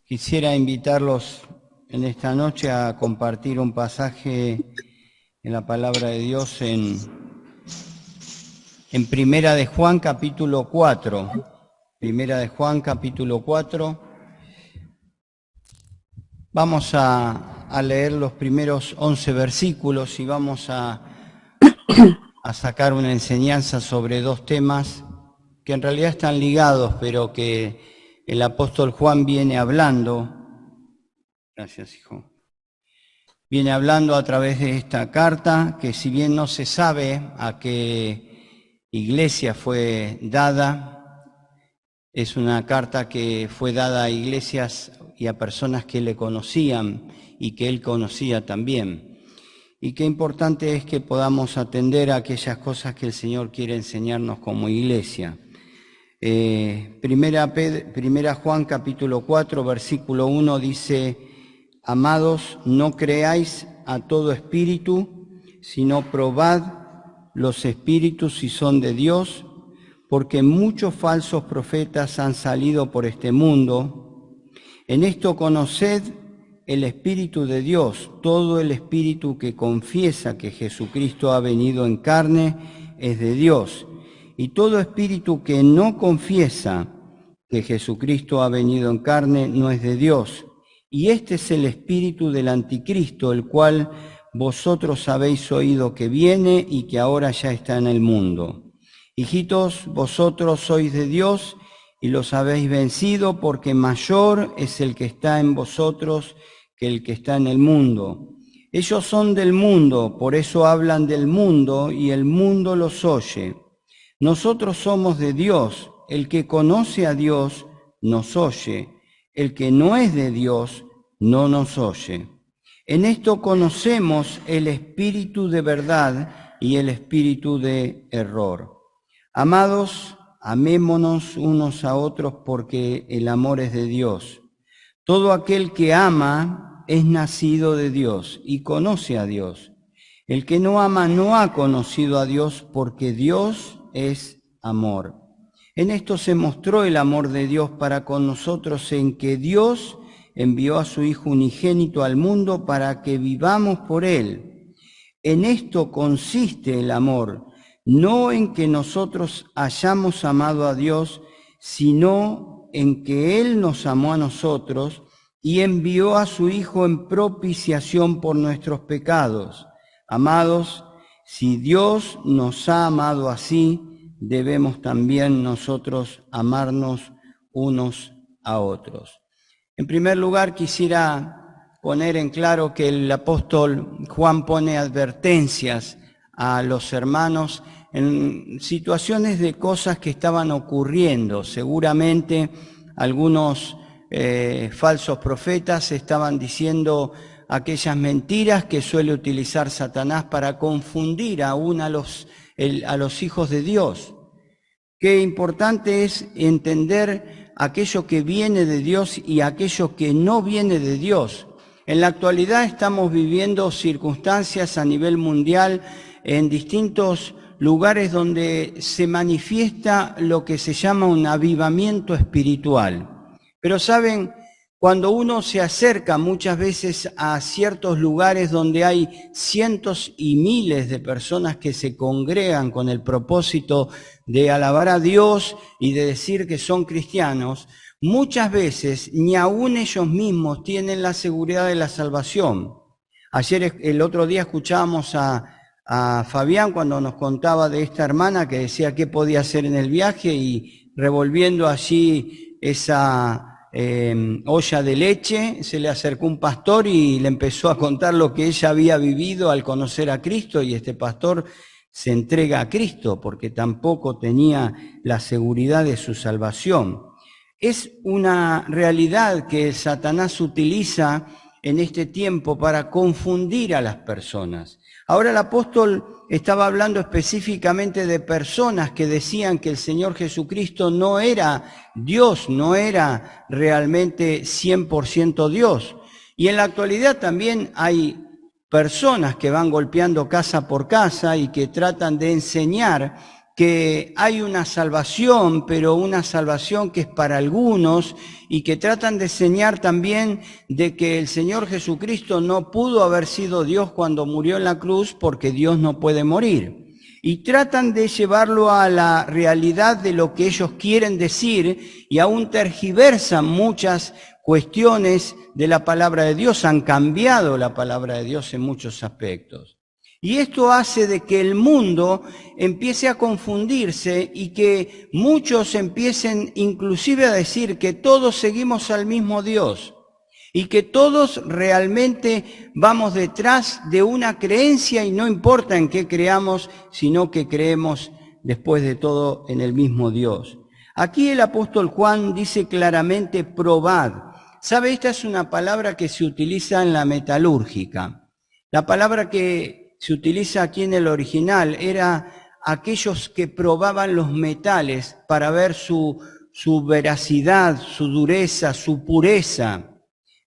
Quisiera invitarlos en esta noche a compartir un pasaje en la palabra de Dios en Primera de Juan capítulo 4. Primera de Juan capítulo 4. Vamos a leer los primeros 11 versículos y vamos a sacar una enseñanza sobre dos temas que en realidad están ligados, pero que el apóstol Juan viene hablando. Gracias, hijo. Viene hablando a través de esta carta, que si bien no se sabe a qué iglesia fue dada, es una carta que fue dada a iglesias y a personas que le conocían y que él conocía también. Y qué importante es que podamos atender a aquellas cosas que el Señor quiere enseñarnos como iglesia. Primera Juan capítulo 4, versículo 1 dice: Amados, no creáis a todo espíritu, sino probad los espíritus si son de Dios, porque muchos falsos profetas han salido por este mundo. En esto conoced el Espíritu de Dios. Todo el espíritu que confiesa que Jesucristo ha venido en carne es de Dios. Y todo espíritu que no confiesa que Jesucristo ha venido en carne no es de Dios. Y este es el espíritu del anticristo, el cual vosotros habéis oído que viene y que ahora ya está en el mundo. Hijitos, vosotros sois de Dios y los habéis vencido, porque mayor es el que está en vosotros que el que está en el mundo. Ellos son del mundo, por eso hablan del mundo y el mundo los oye. Nosotros somos de Dios. El que conoce a Dios nos oye. El que no es de Dios no nos oye. En esto conocemos el espíritu de verdad y el espíritu de error. Amados, amémonos unos a otros, porque el amor es de Dios. Todo aquel que ama es nacido de Dios y conoce a Dios. El que no ama no ha conocido a Dios, porque Dios es amor. En esto se mostró el amor de Dios para con nosotros, en que Dios envió a su Hijo unigénito al mundo para que vivamos por Él. En esto consiste el amor, no en que nosotros hayamos amado a Dios, sino en que Él nos amó a nosotros y envió a su Hijo en propiciación por nuestros pecados. Amados, si Dios nos ha amado así, debemos también nosotros amarnos unos a otros. En primer lugar, quisiera poner en claro que el apóstol Juan pone advertencias a los hermanos en situaciones de cosas que estaban ocurriendo. Seguramente algunos falsos profetas estaban diciendo aquellas mentiras que suele utilizar Satanás para confundir aún a los hijos de Dios. Qué importante es entender aquello que viene de Dios y aquello que no viene de Dios. En la actualidad estamos viviendo circunstancias a nivel mundial en distintos lugares donde se manifiesta lo que se llama un avivamiento espiritual. Pero saben, cuando uno se acerca muchas veces a ciertos lugares donde hay cientos y miles de personas que se congregan con el propósito de alabar a Dios y de decir que son cristianos, muchas veces ni aún ellos mismos tienen la seguridad de la salvación. El otro día escuchábamos a Fabián cuando nos contaba de esta hermana que decía qué podía hacer en el viaje, y revolviendo allí esa olla de leche, se le acercó un pastor y le empezó a contar lo que ella había vivido al conocer a Cristo, y este pastor se entrega a Cristo porque tampoco tenía la seguridad de su salvación. Es una realidad que Satanás utiliza en este tiempo para confundir a las personas. Ahora el apóstol estaba hablando específicamente de personas que decían que el Señor Jesucristo no era Dios, no era realmente 100% Dios. Y en la actualidad también hay personas que van golpeando casa por casa y que tratan de enseñar que hay una salvación, pero una salvación que es para algunos, y que tratan de enseñar también de que el Señor Jesucristo no pudo haber sido Dios cuando murió en la cruz, porque Dios no puede morir. Y tratan de llevarlo a la realidad de lo que ellos quieren decir, y aún tergiversan muchas cuestiones de la palabra de Dios, han cambiado la palabra de Dios en muchos aspectos. Y esto hace de que el mundo empiece a confundirse y que muchos empiecen inclusive a decir que todos seguimos al mismo Dios y que todos realmente vamos detrás de una creencia, y no importa en qué creamos, sino que creemos después de todo en el mismo Dios. Aquí el apóstol Juan dice claramente probad. ¿Sabe? Esta es una palabra que se utiliza en la metalúrgica. La palabra que se utiliza aquí en el original era aquellos que probaban los metales para ver su veracidad, su dureza, su pureza.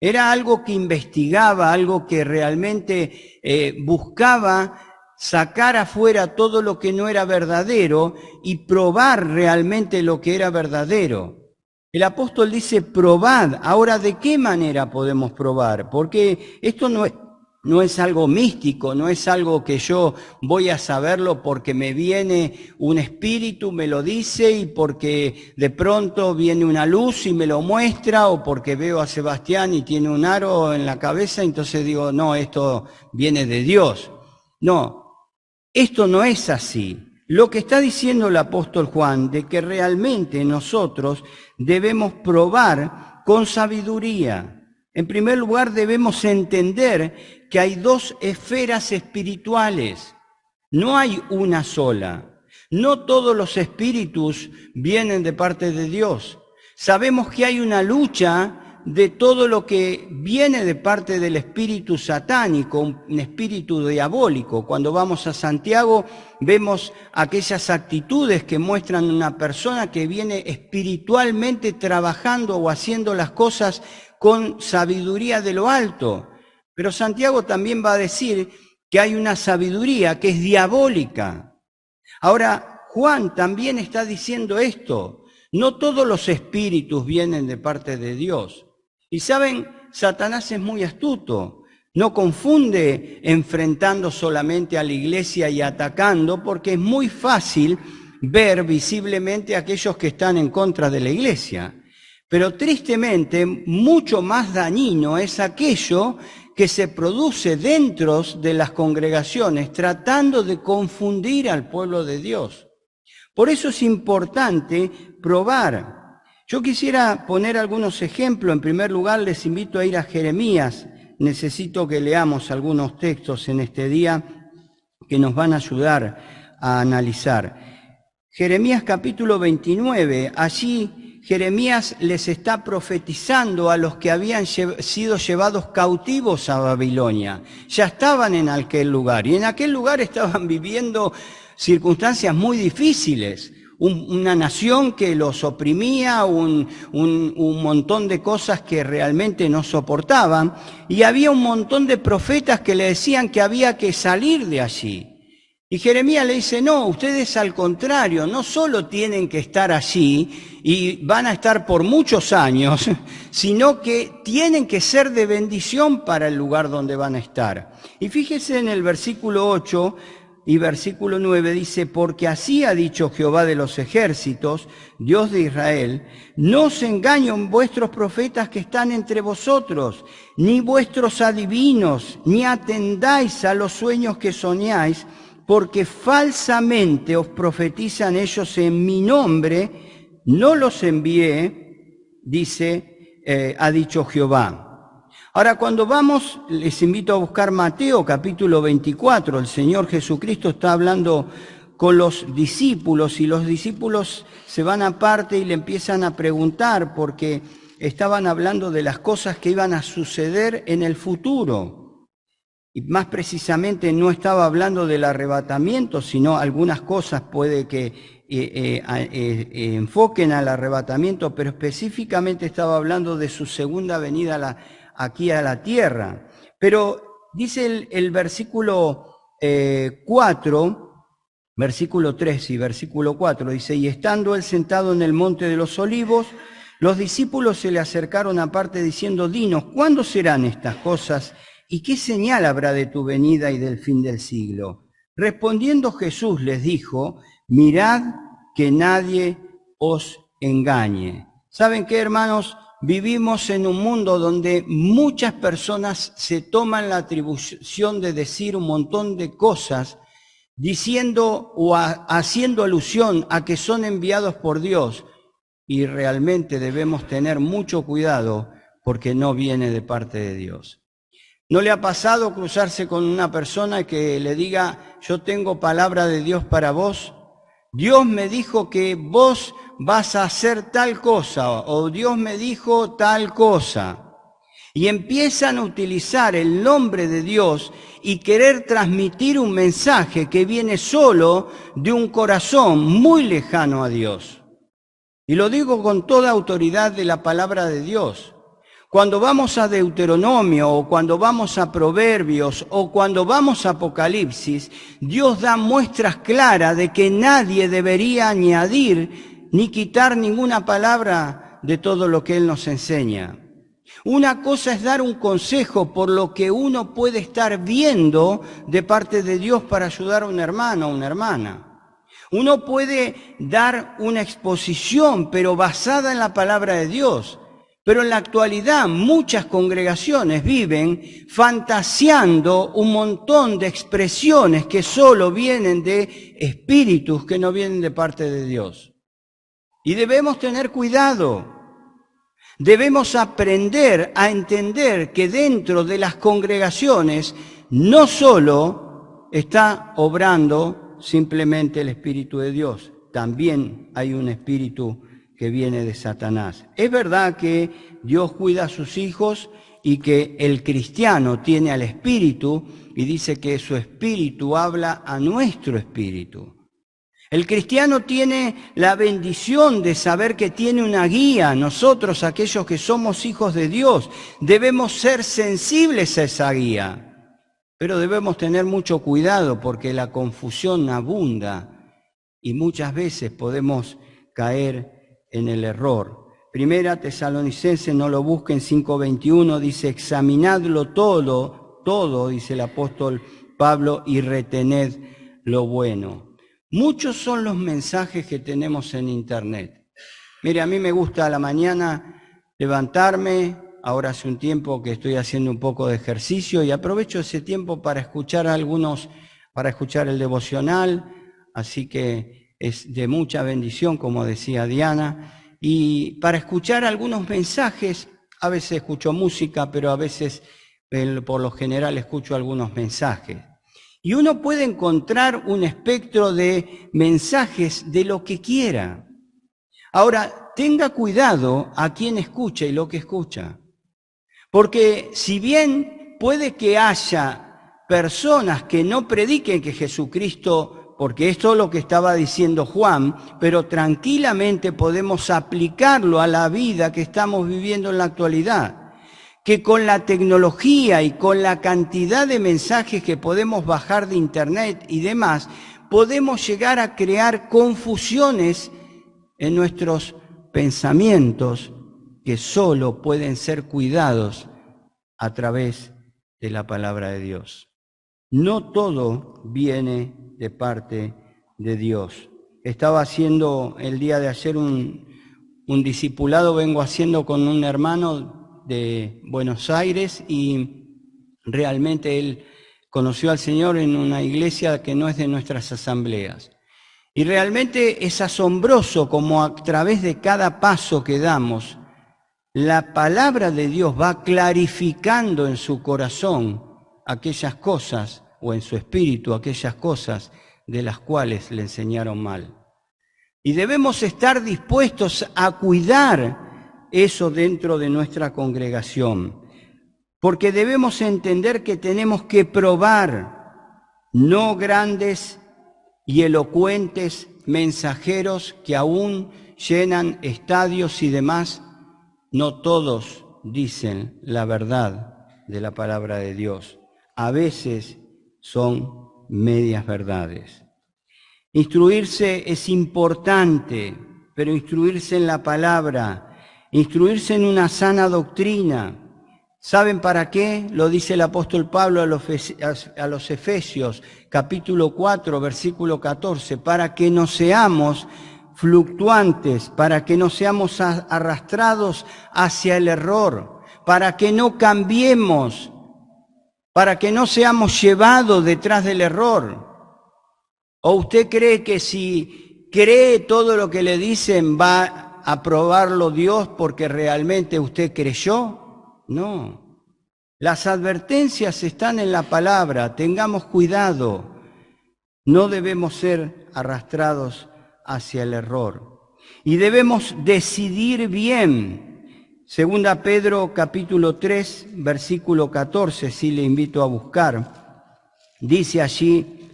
Era algo que investigaba, algo que realmente buscaba sacar afuera todo lo que no era verdadero y probar realmente lo que era verdadero. El apóstol dice, probad. Ahora, ¿de qué manera podemos probar? Porque esto no es algo místico, no es algo que yo voy a saberlo porque me viene un espíritu, me lo dice, y porque de pronto viene una luz y me lo muestra, o porque veo a Sebastián y tiene un aro en la cabeza, entonces digo, no, esto viene de Dios. No, esto no es así. Lo que está diciendo el apóstol Juan, de que realmente nosotros debemos probar con sabiduría. En primer lugar, debemos entender que hay dos esferas espirituales, no hay una sola. No todos los espíritus vienen de parte de Dios. Sabemos que hay una lucha de todo lo que viene de parte del espíritu satánico, un espíritu diabólico. Cuando vamos a Santiago vemos aquellas actitudes que muestran una persona que viene espiritualmente trabajando o haciendo las cosas con sabiduría de lo alto. Pero Santiago también va a decir que hay una sabiduría que es diabólica. Ahora, Juan también está diciendo esto. No todos los espíritus vienen de parte de Dios. Y saben, Satanás es muy astuto. No confunde enfrentando solamente a la iglesia y atacando, porque es muy fácil ver visiblemente a aquellos que están en contra de la iglesia. Pero tristemente, mucho más dañino es aquello que se produce dentro de las congregaciones, tratando de confundir al pueblo de Dios. Por eso es importante probar. Yo quisiera poner algunos ejemplos. En primer lugar, les invito a ir a Jeremías. Necesito que leamos algunos textos en este día que nos van a ayudar a analizar. Jeremías capítulo 29, allí Jeremías les está profetizando a los que habían sido llevados cautivos a Babilonia. Ya estaban en aquel lugar, y en aquel lugar estaban viviendo circunstancias muy difíciles. Una nación que los oprimía, un montón de cosas que realmente no soportaban, y había un montón de profetas que le decían que había que salir de allí. Y Jeremías le dice, no, ustedes al contrario, no solo tienen que estar allí y van a estar por muchos años, sino que tienen que ser de bendición para el lugar donde van a estar. Y fíjese en el versículo 8 y versículo 9 dice, porque así ha dicho Jehová de los ejércitos, Dios de Israel, no se engañen vuestros profetas que están entre vosotros, ni vuestros adivinos, ni atendáis a los sueños que soñáis, porque falsamente os profetizan ellos en mi nombre, no los envié, dice, ha dicho Jehová. Ahora, cuando vamos, les invito a buscar Mateo capítulo 24, el Señor Jesucristo está hablando con los discípulos, y los discípulos se van aparte y le empiezan a preguntar, porque estaban hablando de las cosas que iban a suceder en el futuro. Y más precisamente no estaba hablando del arrebatamiento, sino algunas cosas puede que enfoquen al arrebatamiento, pero específicamente estaba hablando de su segunda venida aquí a la tierra. Pero dice el versículo 4, versículo 3 y versículo 4, dice: y estando él sentado en el monte de los olivos, los discípulos se le acercaron aparte diciendo: dinos, ¿cuándo serán estas cosas? ¿Y qué señal habrá de tu venida y del fin del siglo? Respondiendo Jesús les dijo: mirad que nadie os engañe. ¿Saben qué, hermanos? Vivimos en un mundo donde muchas personas se toman la atribución de decir un montón de cosas, diciendo o haciendo alusión a que son enviados por Dios, y realmente debemos tener mucho cuidado porque no viene de parte de Dios. ¿No le ha pasado cruzarse con una persona que le diga: yo tengo palabra de Dios para vos? Dios me dijo que vos vas a hacer tal cosa, o Dios me dijo tal cosa. Y empiezan a utilizar el nombre de Dios y querer transmitir un mensaje que viene solo de un corazón muy lejano a Dios. Y lo digo con toda autoridad de la palabra de Dios. Cuando vamos a Deuteronomio, o cuando vamos a Proverbios, o cuando vamos a Apocalipsis, Dios da muestras claras de que nadie debería añadir ni quitar ninguna palabra de todo lo que Él nos enseña. Una cosa es dar un consejo por lo que uno puede estar viendo de parte de Dios para ayudar a un hermano o una hermana. Uno puede dar una exposición, pero basada en la palabra de Dios. Pero en la actualidad muchas congregaciones viven fantaseando un montón de expresiones que solo vienen de espíritus que no vienen de parte de Dios. Y debemos tener cuidado. Debemos aprender a entender que dentro de las congregaciones no solo está obrando simplemente el Espíritu de Dios, también hay un espíritu que viene de Satanás. Es verdad que Dios cuida a sus hijos y que el cristiano tiene al Espíritu, y dice que su Espíritu habla a nuestro espíritu. El cristiano tiene la bendición de saber que tiene una guía. Nosotros, aquellos que somos hijos de Dios, debemos ser sensibles a esa guía. Pero debemos tener mucho cuidado porque la confusión abunda y muchas veces podemos caer en el error. Primera Tesalonicenses, no lo busquen, 5:21, dice: examinadlo todo, dice el apóstol Pablo, y retened lo bueno. Muchos son los mensajes que tenemos en internet. Mire, a mí me gusta a la mañana levantarme, ahora hace un tiempo que estoy haciendo un poco de ejercicio y aprovecho ese tiempo para escuchar el devocional, así que es de mucha bendición, como decía Diana, y para escuchar algunos mensajes. A veces escucho música, pero a veces, por lo general, escucho algunos mensajes. Y uno puede encontrar un espectro de mensajes de lo que quiera. Ahora, tenga cuidado a quien escucha y lo que escucha. Porque si bien puede que haya personas que no prediquen que Jesucristo, porque esto es lo que estaba diciendo Juan, pero tranquilamente podemos aplicarlo a la vida que estamos viviendo en la actualidad. Que con la tecnología y con la cantidad de mensajes que podemos bajar de internet y demás, podemos llegar a crear confusiones en nuestros pensamientos que solo pueden ser cuidados a través de la palabra de Dios. No todo viene de parte de Dios. Estaba haciendo el día de ayer un discipulado, vengo haciendo con un hermano de Buenos Aires, y realmente él conoció al Señor en una iglesia que no es de nuestras asambleas. Y realmente es asombroso cómo a través de cada paso que damos, la palabra de Dios va clarificando en su corazón aquellas cosas, o en su espíritu aquellas cosas de las cuales le enseñaron mal. Y debemos estar dispuestos a cuidar eso dentro de nuestra congregación, porque debemos entender que tenemos que probar, no grandes y elocuentes mensajeros que aún llenan estadios y demás. No todos dicen la verdad de la palabra de Dios. A veces son medias verdades. Instruirse es importante, pero instruirse en la palabra, instruirse en una sana doctrina. ¿Saben para qué? Lo dice el apóstol Pablo a los Efesios, capítulo 4, versículo 14, para que no seamos fluctuantes, para que no seamos arrastrados hacia el error, para que no cambiemos, para que no seamos llevados detrás del error. ¿O usted cree que si cree todo lo que le dicen va a aprobarlo Dios porque realmente usted creyó? No. Las advertencias están en la palabra, tengamos cuidado. No debemos ser arrastrados hacia el error. Y debemos decidir bien. Segunda Pedro capítulo 3, versículo 14, si le invito a buscar. Dice allí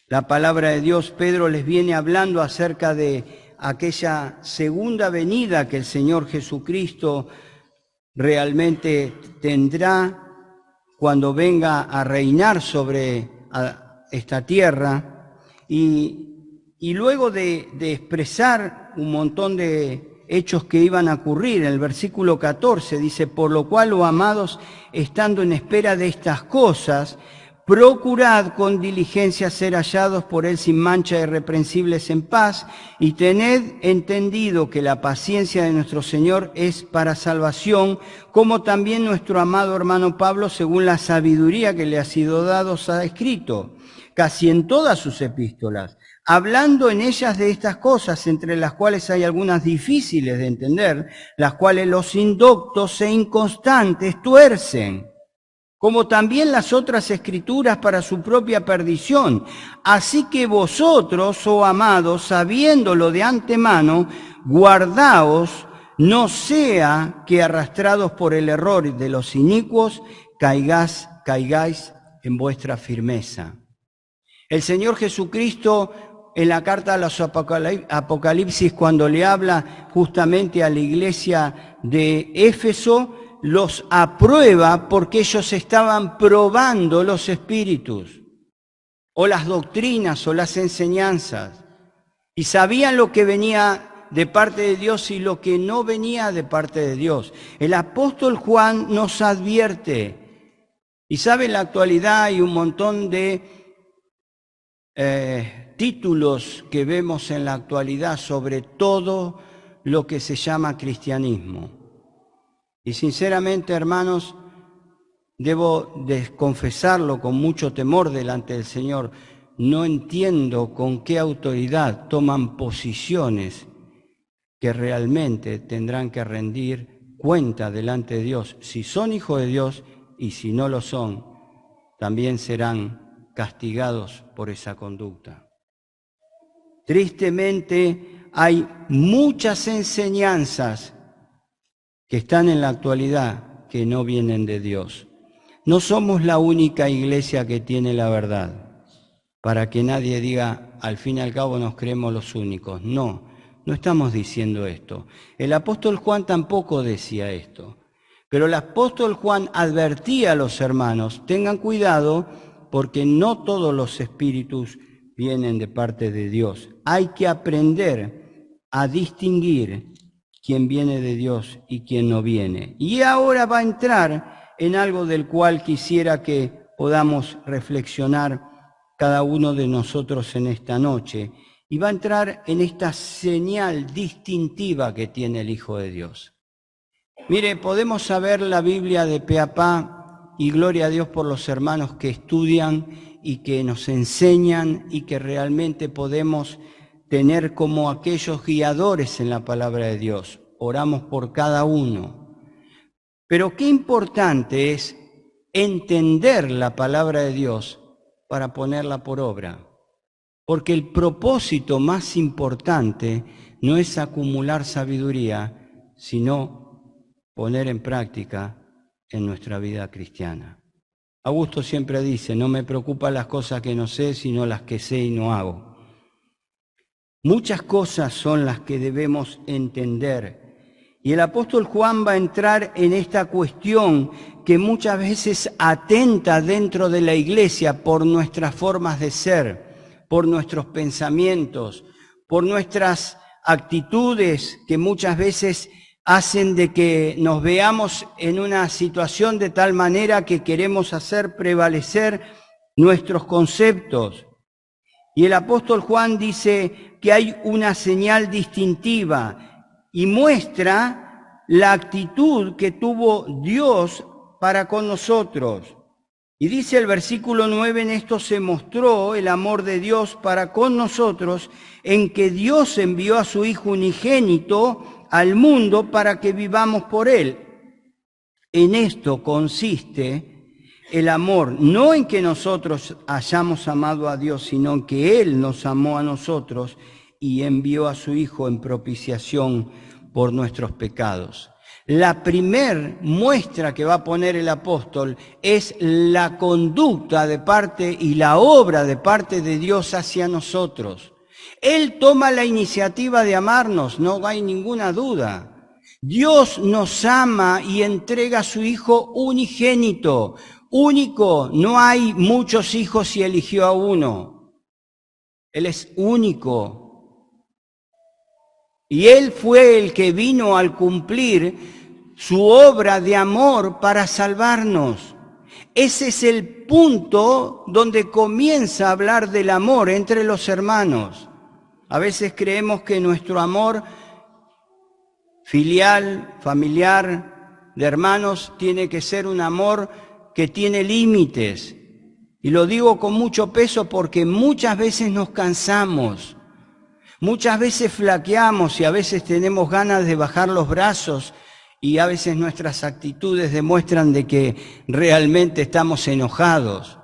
la palabra de Dios, Pedro les viene hablando acerca de aquella segunda venida que el Señor Jesucristo realmente tendrá cuando venga a reinar sobre esta tierra. Y luego de expresar un montón de hechos que iban a ocurrir, en el versículo 14 dice, por lo cual, oh amados, estando en espera de estas cosas, procurad con diligencia ser hallados por él sin mancha, irreprensibles en paz, y tened entendido que la paciencia de nuestro Señor es para salvación, como también nuestro amado hermano Pablo, según la sabiduría que le ha sido dada, os ha escrito, casi en todas sus epístolas, hablando en ellas de estas cosas, entre las cuales hay algunas difíciles de entender, las cuales los indoctos e inconstantes tuercen, como también las otras escrituras para su propia perdición. Así que vosotros, oh amados, sabiéndolo de antemano, guardaos, no sea que arrastrados por el error de los inicuos, caigáis en vuestra firmeza. El Señor Jesucristo, en la carta a los Apocalipsis, cuando le habla justamente a la iglesia de Éfeso, los aprueba porque ellos estaban probando los espíritus, o las doctrinas, o las enseñanzas, y sabían lo que venía de parte de Dios y lo que no venía de parte de Dios. El apóstol Juan nos advierte, y sabe, en la actualidad hay un montón de títulos que vemos en la actualidad sobre todo lo que se llama cristianismo. Y sinceramente, hermanos, debo confesarlo con mucho temor delante del Señor, no entiendo con qué autoridad toman posiciones que realmente tendrán que rendir cuenta delante de Dios. Si son hijos de Dios y si no lo son, también serán castigados por esa conducta. Tristemente, hay muchas enseñanzas que están en la actualidad que no vienen de Dios. No somos la única iglesia que tiene la verdad, para que nadie diga, al fin y al cabo nos creemos los únicos. No, no estamos diciendo esto. El apóstol Juan tampoco decía esto, pero el apóstol Juan advertía a los hermanos, tengan cuidado porque no todos los espíritus vienen de parte de Dios. Hay que aprender a distinguir quién viene de Dios y quién no viene. Y ahora va a entrar en algo del cual quisiera que podamos reflexionar cada uno de nosotros en esta noche. Y va a entrar en esta señal distintiva que tiene el Hijo de Dios. Mire, podemos saber la Biblia de pe a pa, y gloria a Dios por los hermanos que estudian y que nos enseñan y que realmente podemos tener como aquellos guiadores en la palabra de Dios. Oramos por cada uno. Pero qué importante es entender la palabra de Dios para ponerla por obra. Porque el propósito más importante no es acumular sabiduría, sino poner en práctica en nuestra vida cristiana. Augusto siempre dice, no me preocupan las cosas que no sé, sino las que sé y no hago. Muchas cosas son las que debemos entender. Y el apóstol Juan va a entrar en esta cuestión que muchas veces atenta dentro de la iglesia por nuestras formas de ser, por nuestros pensamientos, por nuestras actitudes que muchas veces hacen de que nos veamos en una situación de tal manera que queremos hacer prevalecer nuestros conceptos. Y el apóstol Juan dice que hay una señal distintiva y muestra la actitud que tuvo Dios para con nosotros. Y dice el versículo 9, en esto se mostró el amor de Dios para con nosotros, en que Dios envió a su Hijo unigénito al mundo para que vivamos por Él. En esto consiste el amor, no en que nosotros hayamos amado a Dios, sino en que Él nos amó a nosotros y envió a su Hijo en propiciación por nuestros pecados. La primer muestra que va a poner el apóstol es la conducta de parte y la obra de parte de Dios hacia nosotros. Él toma la iniciativa de amarnos, no hay ninguna duda. Dios nos ama y entrega a su Hijo unigénito, único. No hay muchos hijos y eligió a uno. Él es único. Y Él fue el que vino al cumplir su obra de amor para salvarnos. Ese es el punto donde comienza a hablar del amor entre los hermanos. A veces creemos que nuestro amor filial, familiar, de hermanos, tiene que ser un amor que tiene límites. Y lo digo con mucho peso porque muchas veces nos cansamos. Muchas veces flaqueamos y a veces tenemos ganas de bajar los brazos y a veces nuestras actitudes demuestran de que realmente estamos enojados.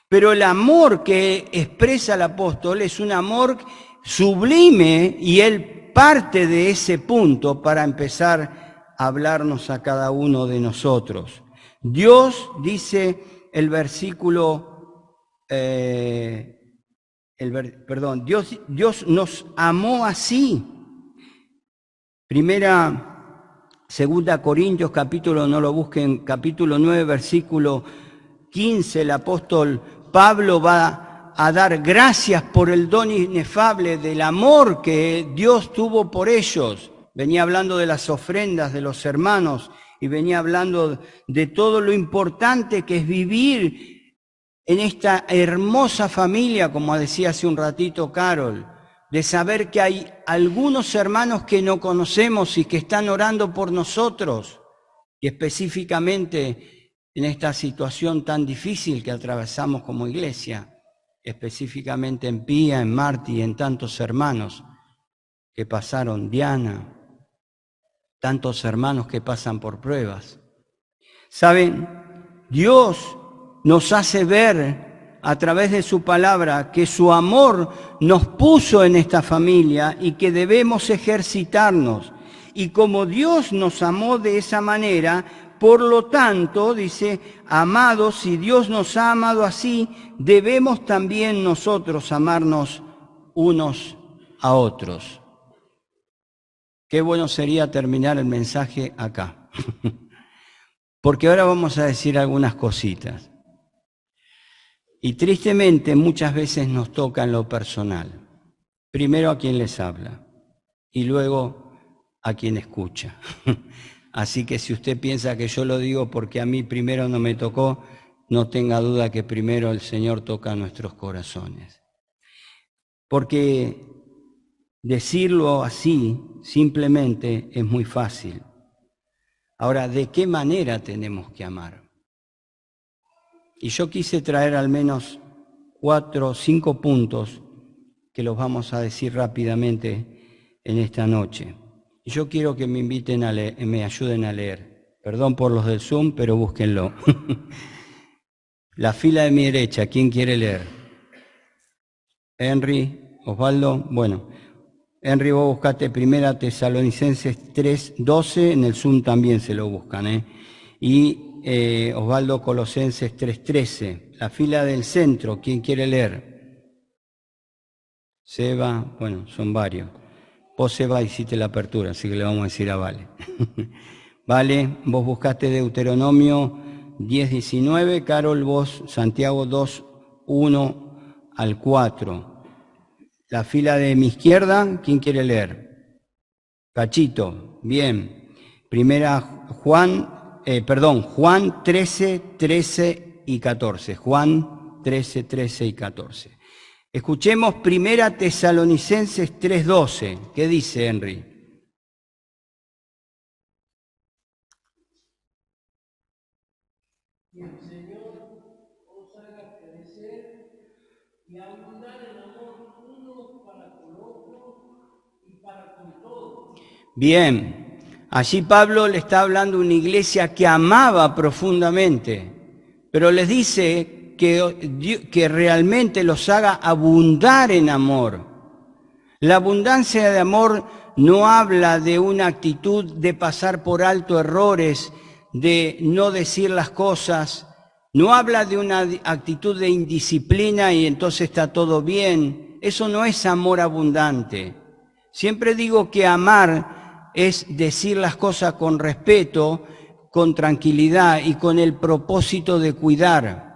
Pero el amor que expresa el apóstol es un amor sublime y él parte de ese punto para empezar a hablarnos a cada uno de nosotros. Dios, dice el versículo... Dios nos amó así. Segunda Corintios, capítulo, no lo busquen, capítulo 9, versículo 15, el apóstol Pablo va a dar gracias por el don inefable del amor que Dios tuvo por ellos. Venía hablando de las ofrendas de los hermanos y venía hablando de todo lo importante que es vivir en esta hermosa familia, como decía hace un ratito Carol, de saber que hay algunos hermanos que no conocemos y que están orando por nosotros, y específicamente en esta situación tan difícil que atravesamos como iglesia, específicamente en Pía, en Martí y en tantos hermanos que pasaron, Diana, tantos hermanos que pasan por pruebas. ¿Saben? Dios nos hace ver a través de su palabra que su amor nos puso en esta familia y que debemos ejercitarnos. Y como Dios nos amó de esa manera, por lo tanto, dice, amados, si Dios nos ha amado así, debemos también nosotros amarnos unos a otros. Qué bueno sería terminar el mensaje acá, porque ahora vamos a decir algunas cositas. Y tristemente muchas veces nos toca en lo personal. Primero a quien les habla y luego a quien escucha. Así que si usted piensa que yo lo digo porque a mí primero no me tocó, no tenga duda que primero el Señor toca nuestros corazones. Porque decirlo así simplemente es muy fácil. Ahora, ¿de qué manera tenemos que amar? Y yo quise traer al menos 4 o 5 puntos que los vamos a decir rápidamente en esta noche. Y yo quiero que me inviten a leer, me ayuden a leer. Perdón por los del Zoom, pero búsquenlo. La fila de mi derecha, ¿quién quiere leer? Henry, Osvaldo, bueno. Henry, vos buscaste 1 Tesalonicenses 3:12, en el Zoom también se lo buscan, Y Osvaldo, Colosenses 3:13. La fila del centro, ¿quién quiere leer? Seba, bueno, son varios. Vos, Seba, hiciste la apertura, así que le vamos a decir a Vale. Vale, vos buscaste Deuteronomio 10:19. Carol, vos, Santiago 2:1 al 4. La fila de mi izquierda, ¿quién quiere leer? Cachito, bien. Juan 13, 13 y 14. Juan 13, 13 y 14. Escuchemos 1 Tesalonicenses 3:12. ¿Qué dice, Henry? Y el Señor os haga crecer y abundar en amor unos para con otros y para con todos. Bien, allí Pablo le está hablando a una iglesia que amaba profundamente, pero les dice que realmente los haga abundar en amor. La abundancia de amor no habla de una actitud de pasar por alto errores, de no decir las cosas, no habla de una actitud de indisciplina y entonces está todo bien. Eso no es amor abundante. Siempre digo que amar es decir las cosas con respeto, con tranquilidad y con el propósito de cuidar.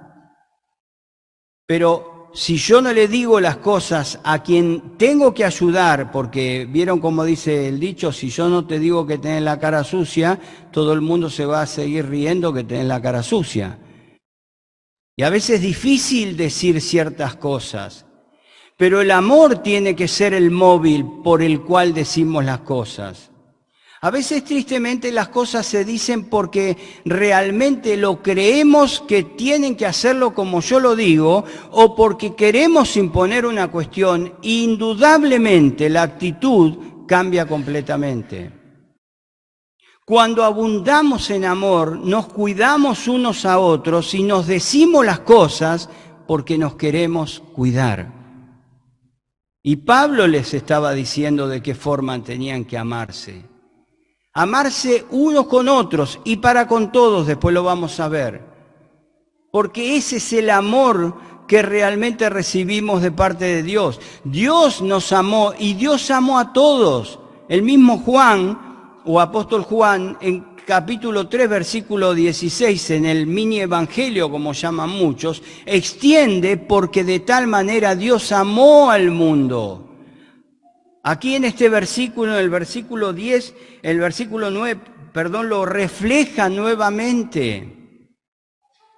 Pero si yo no le digo las cosas a quien tengo que ayudar, porque vieron como dice el dicho, si yo no te digo que tenés la cara sucia, todo el mundo se va a seguir riendo que tenés la cara sucia. Y a veces es difícil decir ciertas cosas, pero el amor tiene que ser el móvil por el cual decimos las cosas. A veces tristemente las cosas se dicen porque realmente lo creemos que tienen que hacerlo como yo lo digo o porque queremos imponer una cuestión. Indudablemente la actitud cambia completamente. Cuando abundamos en amor, nos cuidamos unos a otros y nos decimos las cosas porque nos queremos cuidar. Y Pablo les estaba diciendo de qué forma tenían que amarse. Amarse unos con otros y para con todos, después lo vamos a ver. Porque ese es el amor que realmente recibimos de parte de Dios. Dios nos amó y Dios amó a todos. El mismo Juan, o apóstol Juan, en capítulo 3, versículo 16, en el mini evangelio, como llaman muchos, extiende porque de tal manera Dios amó al mundo. Aquí en este versículo, en el versículo 10, el versículo 9, lo refleja nuevamente.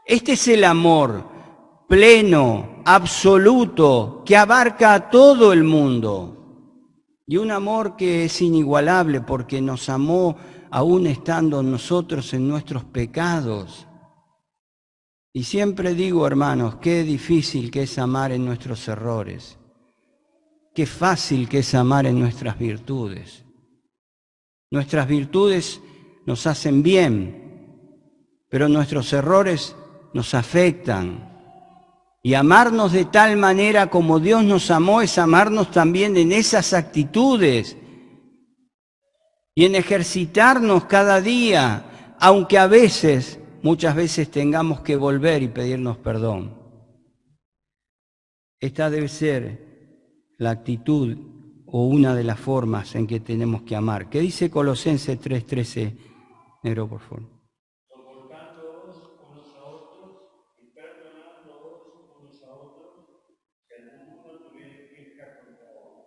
Este es el amor pleno, absoluto, que abarca a todo el mundo. Y un amor que es inigualable porque nos amó aún estando nosotros en nuestros pecados. Y siempre digo, hermanos, qué difícil que es amar en nuestros errores. Qué fácil que es amar en nuestras virtudes. Nuestras virtudes nos hacen bien, pero nuestros errores nos afectan. Y amarnos de tal manera como Dios nos amó es amarnos también en esas actitudes y en ejercitarnos cada día, aunque a veces, muchas veces tengamos que volver y pedirnos perdón. Esta debe ser la actitud o una de las formas en que tenemos que amar. ¿Qué dice Colosenses 3:13? Negro, por favor. Soportándoos unos a otros y perdonándoos unos a otros, si alguno tuviera queja contra otro.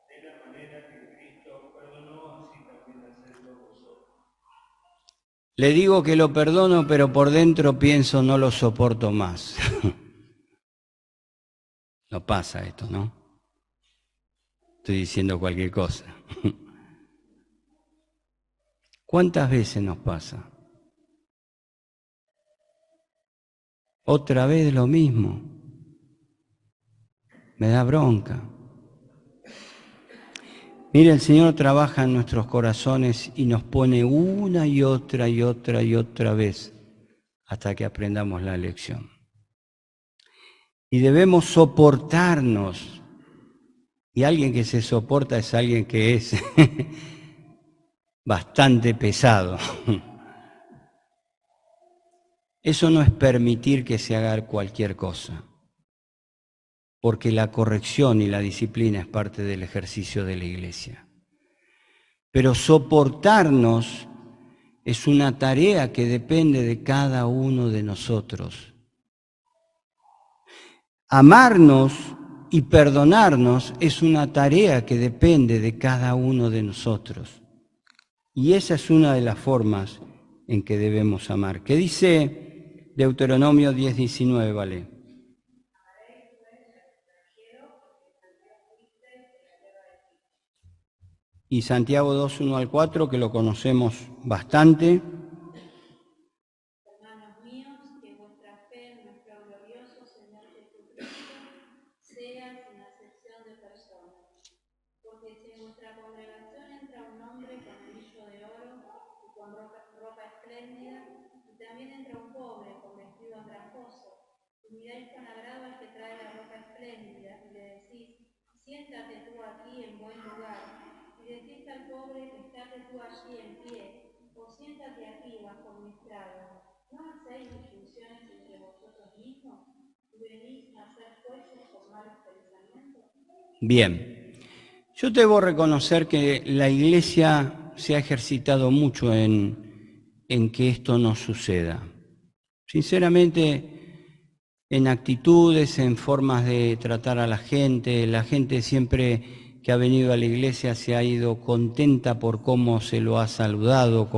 De la manera que Cristo perdonó, así también hacedlo vosotros. Le digo que lo perdono, pero por dentro pienso no lo soporto más. No pasa esto, ¿no? Estoy diciendo cualquier cosa. ¿Cuántas veces nos pasa? Otra vez lo mismo. Me da bronca. Mire, el Señor trabaja en nuestros corazones y nos pone una y otra y otra y otra vez hasta que aprendamos la lección. Y debemos soportarnos. Y alguien que se soporta es alguien que es bastante pesado. Eso no es permitir que se haga cualquier cosa, porque la corrección y la disciplina es parte del ejercicio de la iglesia. Pero soportarnos es una tarea que depende de cada uno de nosotros. Amarnos y perdonarnos es una tarea que depende de cada uno de nosotros. Y esa es una de las formas en que debemos amar. ¿Qué dice Deuteronomio 10:19, vale? Y Santiago 2:1-4, que lo conocemos bastante. Hermanos míos, que vuestra fe en nuestro glorioso Señor Jesucristo sea sin acepción de personas. Porque si en vuestra congregación entra un hombre con anillo de oro y con ropa espléndida, y también entra un pobre con vestido andrajoso, y miráis con agrado al que trae la ropa espléndida, y le decís, siéntate tú aquí en buen lugar, y decís al pobre, estate tú allí en pie, o siéntate aquí bajo mi estrado. ¿No hacéis distinciones entre vosotros mismos? ¿Y venís a ser jueces con malos pensamientos? Bien, yo debo reconocer que la Iglesia se ha ejercitado mucho en que esto no suceda. Sinceramente, en actitudes, en formas de tratar a la gente siempre que ha venido a la iglesia se ha ido contenta por cómo se lo ha saludado,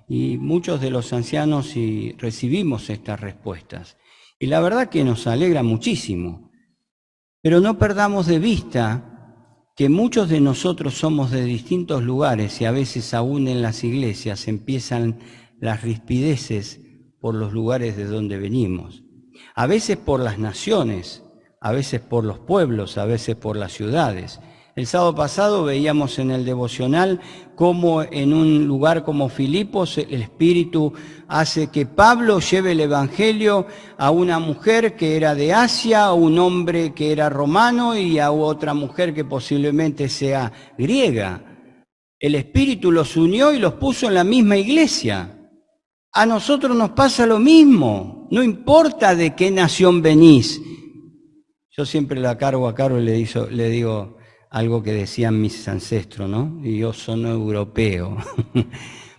y muchos de los ancianos y recibimos estas respuestas. Y la verdad que nos alegra muchísimo. Pero no perdamos de vista que muchos de nosotros somos de distintos lugares y a veces aún en las iglesias empiezan las rispideces por los lugares de donde venimos. A veces por las naciones, a veces por los pueblos, a veces por las ciudades. El sábado pasado veíamos en el devocional cómo en un lugar como Filipos el Espíritu hace que Pablo lleve el Evangelio a una mujer que era de Asia, a un hombre que era romano y a otra mujer que posiblemente sea griega. El Espíritu los unió y los puso en la misma iglesia. A nosotros nos pasa lo mismo, no importa de qué nación venís. Yo siempre la cargo a Caro y le digo algo que decían mis ancestros, ¿no? Y yo soy europeo,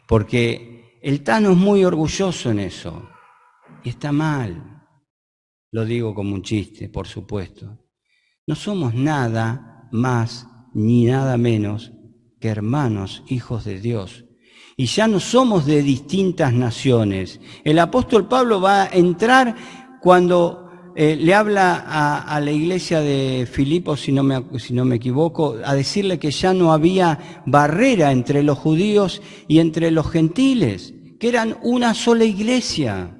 porque el Tano es muy orgulloso en eso, y está mal. Lo digo como un chiste, por supuesto. No somos nada más ni nada menos que hermanos, hijos de Dios. Y ya no somos de distintas naciones. El apóstol Pablo va a entrar cuando le habla a la iglesia de Filipos, si no me equivoco, a decirle que ya no había barrera entre los judíos y entre los gentiles, que eran una sola iglesia,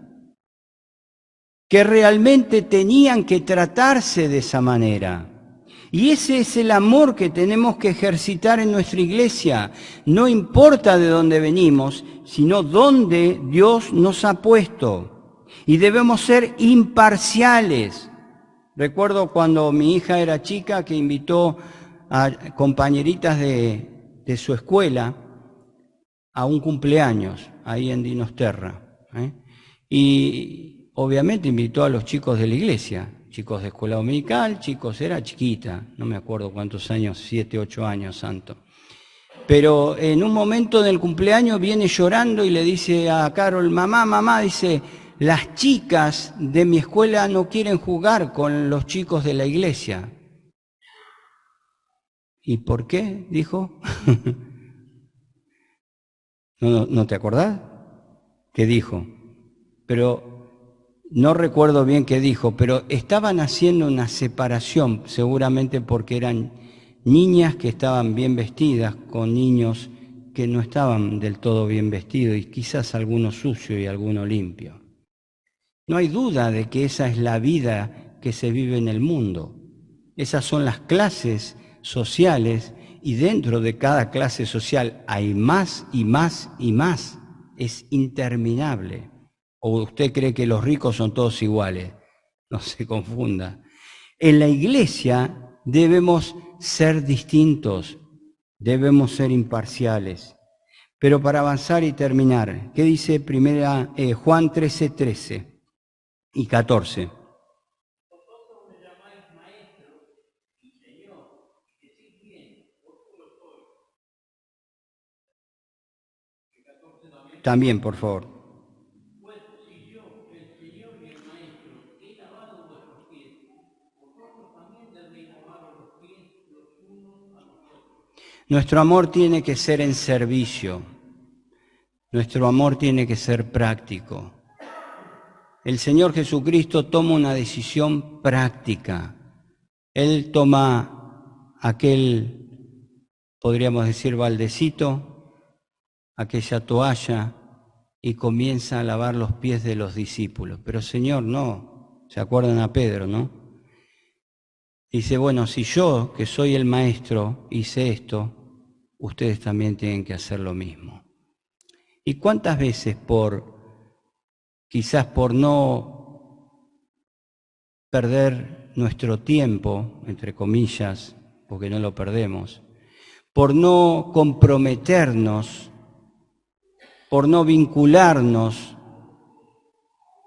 que realmente tenían que tratarse de esa manera. Y ese es el amor que tenemos que ejercitar en nuestra iglesia. No importa de dónde venimos, sino dónde Dios nos ha puesto. Y debemos ser imparciales. Recuerdo cuando mi hija era chica que invitó a compañeritas de su escuela a un cumpleaños ahí en Dinosterra. Y obviamente invitó a los chicos de la iglesia, chicos de escuela dominical, era chiquita, no me acuerdo cuántos años, 7, 8 años, santo. Pero en un momento del cumpleaños viene llorando y le dice a Carol, mamá, dice, las chicas de mi escuela no quieren jugar con los chicos de la iglesia. ¿Y por qué? Dijo. ¿No te acordás? ¿Qué dijo? Pero no recuerdo bien qué dijo, pero estaban haciendo una separación, seguramente porque eran niñas que estaban bien vestidas con niños que no estaban del todo bien vestidos y quizás alguno sucio y alguno limpio. No hay duda de que esa es la vida que se vive en el mundo. Esas son las clases sociales y dentro de cada clase social hay más y más y más. Es interminable. ¿O usted cree que los ricos son todos iguales? No se confunda. En la iglesia debemos ser distintos, debemos ser imparciales. Pero para avanzar y terminar, ¿qué dice Juan 13:13 y 14? También, por favor. Pues si yo, el Señor y el Maestro, he lavado vuestros pies, Nuestro amor tiene que ser en servicio. Nuestro amor tiene que ser práctico. El Señor Jesucristo toma una decisión práctica. Él toma aquel, podríamos decir, baldecito, aquella toalla, y comienza a lavar los pies de los discípulos. Pero Señor, no. ¿Se acuerdan a Pedro, no? Dice, bueno, si yo, que soy el maestro, hice esto, ustedes también tienen que hacer lo mismo. ¿Y cuántas veces quizás por no perder nuestro tiempo, entre comillas, porque no lo perdemos, por no comprometernos, por no vincularnos,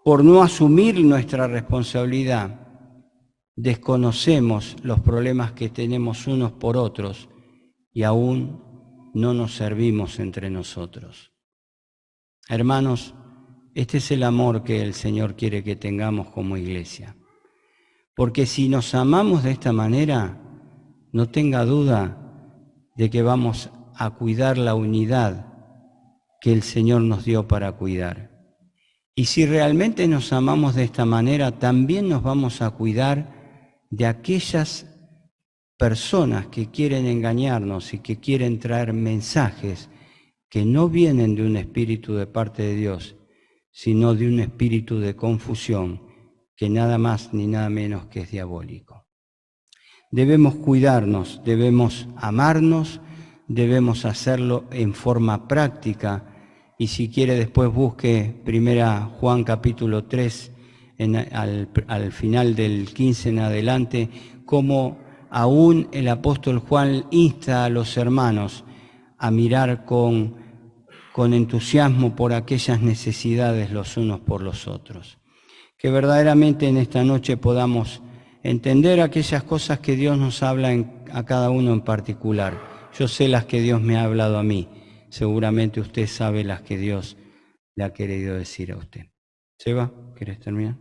por no asumir nuestra responsabilidad, desconocemos los problemas que tenemos unos por otros y aún no nos servimos entre nosotros? Hermanos, este es el amor que el Señor quiere que tengamos como iglesia. Porque si nos amamos de esta manera, no tenga duda de que vamos a cuidar la unidad que el Señor nos dio para cuidar. Y si realmente nos amamos de esta manera, también nos vamos a cuidar de aquellas personas que quieren engañarnos y que quieren traer mensajes que no vienen de un espíritu de parte de Dios, sino de un espíritu de confusión que nada más ni nada menos que es diabólico. Debemos cuidarnos, debemos amarnos, debemos hacerlo en forma práctica, y si quiere después busque 1 Juan capítulo 3, al final del 15 en adelante, cómo aún el apóstol Juan insta a los hermanos a mirar con entusiasmo por aquellas necesidades los unos por los otros. Que verdaderamente en esta noche podamos entender aquellas cosas que Dios nos habla a cada uno en particular. Yo sé las que Dios me ha hablado a mí, seguramente usted sabe las que Dios le ha querido decir a usted. Seba, ¿querés terminar?